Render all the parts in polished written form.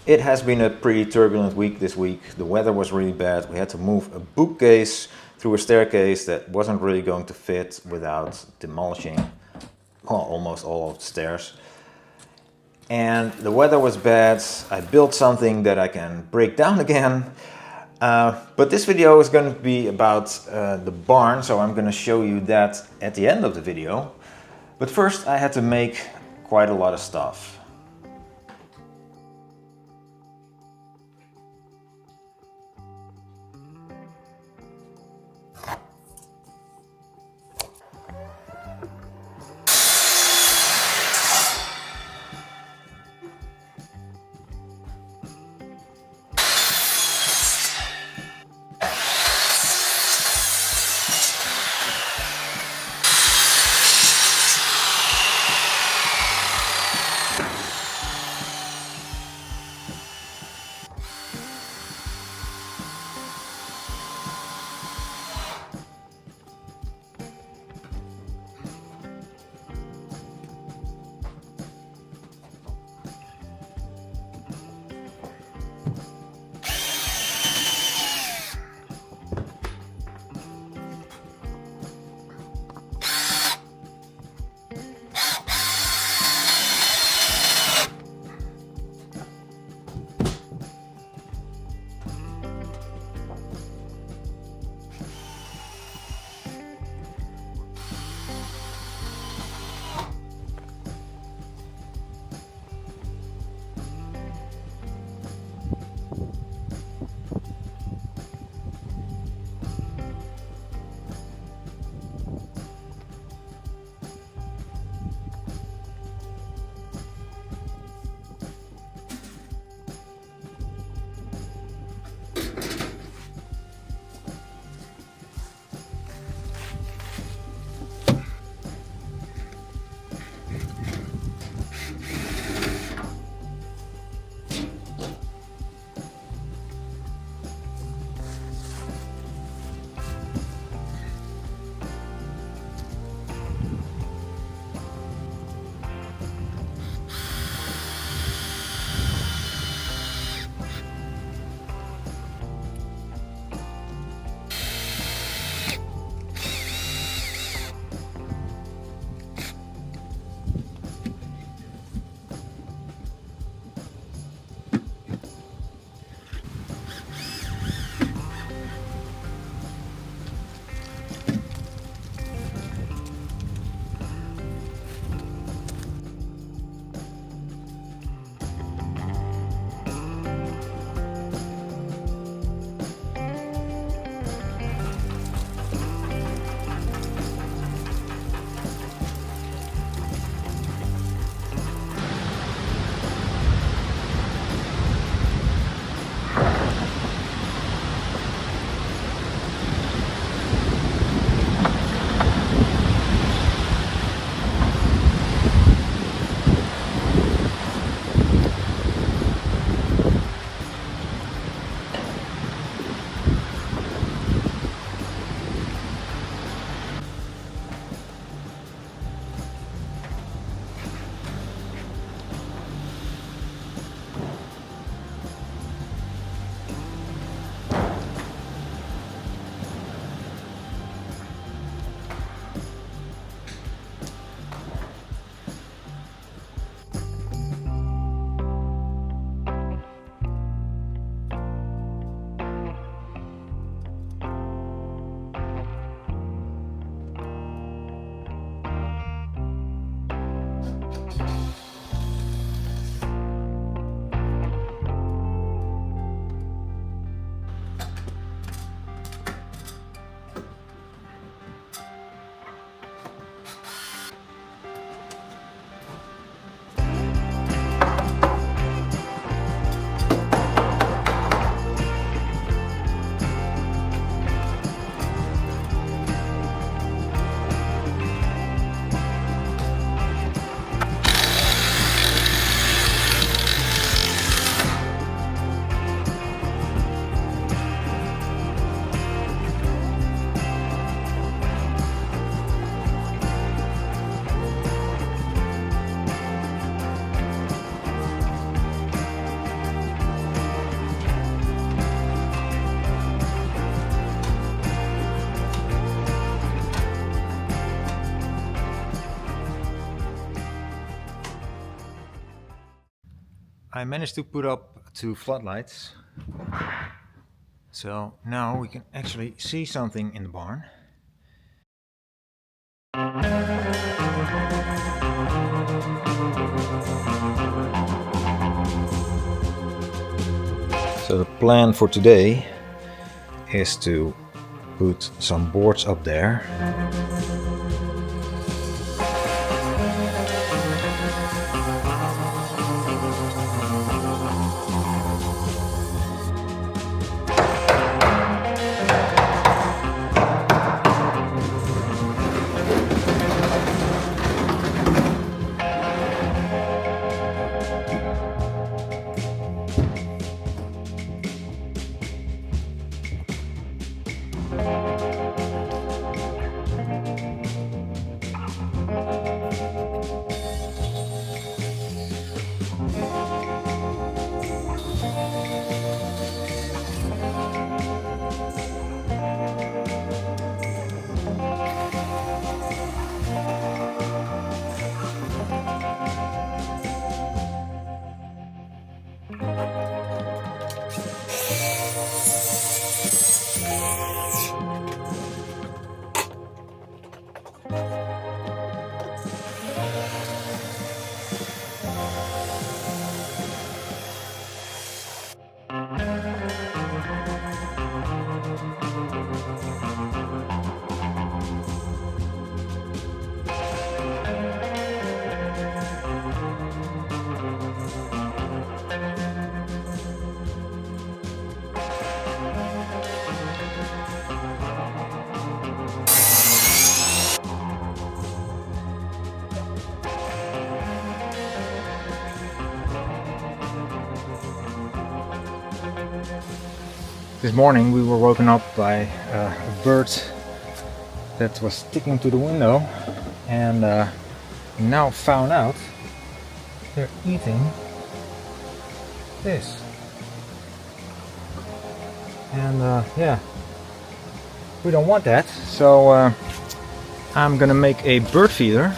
It has been a pretty turbulent week this week. The weather was really bad. We had to move a bookcase through a staircase that wasn't really going to fit without demolishing almost all of the stairs. And the weather was bad. I built something that I can break down again. But this video is going to be about the barn, so I'm going to show you that at the end of the video. But first I had to make quite a lot of stuff. I managed to put up 2 floodlights, so now we can actually see something in the barn. So the plan for today is to put some boards up there. This morning we were woken up by a bird that was sticking to the window, and now found out they're eating this. And yeah, we don't want that, so I'm gonna make a bird feeder.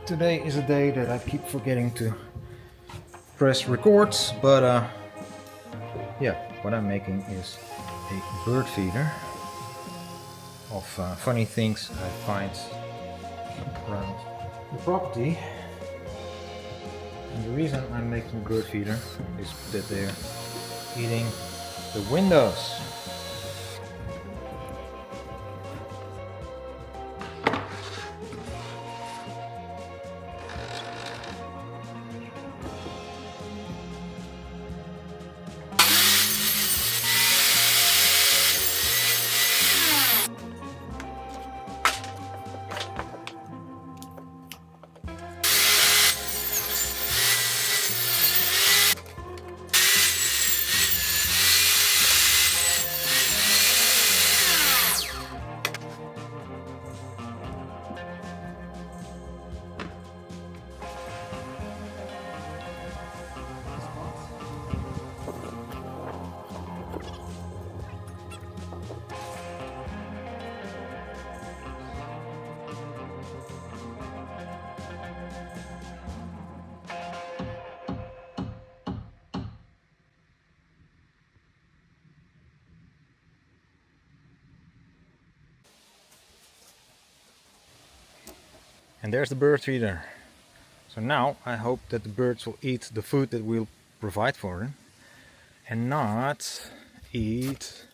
Today is a day that I keep forgetting to press record, but yeah, what I'm making is a bird feeder of funny things I find around the property. And the reason I'm making bird feeder is that they're eating the windows. And there's the bird feeder. So now I hope that the birds will eat the food that we'll provide for them and not eat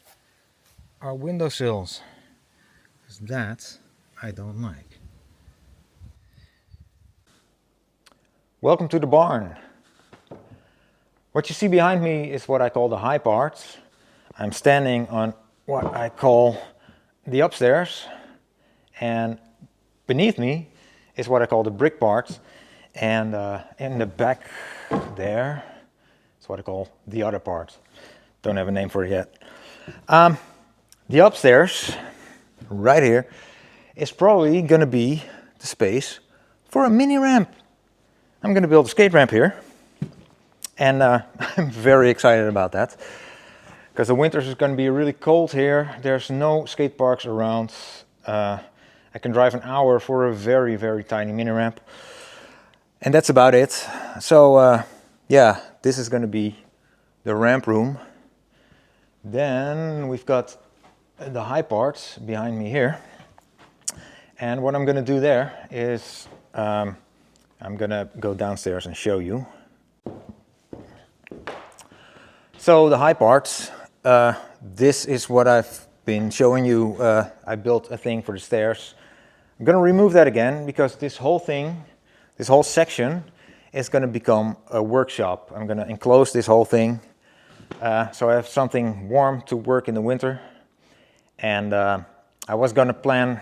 our windowsills, because that I don't like. Welcome to the barn. What you see behind me is what I call the high parts. I'm standing on what I call the upstairs, and beneath me is what I call the brick parts, and in the back there is what I call the other parts. Don't have a name for it yet. The upstairs, right here, is probably gonna be the space for a mini ramp. I'm going to build a skate ramp here. And I'm very excited about that. Because the winters is going to be really cold here. There's no skate parks around. I can drive an hour for a very, very tiny mini ramp. And that's about it. So yeah, this is going to be the ramp room. Then we've got the high parts behind me here. And what I'm going to do there is I'm going to go downstairs and show you. So the high parts, this is what I've been showing you. I built a thing for the stairs. I'm going to remove that again because this whole thing, this whole section is going to become a workshop. I'm going to enclose this whole thing so I have something warm to work in the winter. And I was going to plan,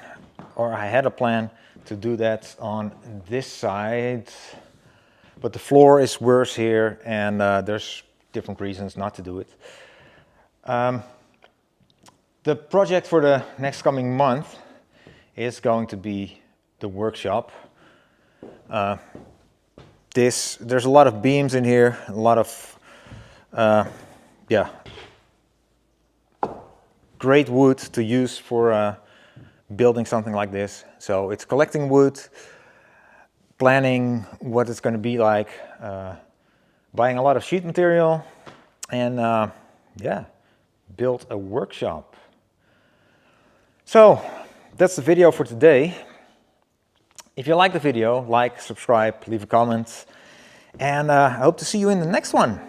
or I had a plan to do that on this side, but the floor is worse here and there's different reasons not to do it. The project for the next coming month is going to be the workshop. There's a lot of beams in here, a lot of great wood to use for building something like this. So it's collecting wood, planning what it's going to be like, buying a lot of sheet material, and yeah, build a workshop. So that's the video for today. If you like the video, like, subscribe, leave a comment, and I hope to see you in the next one.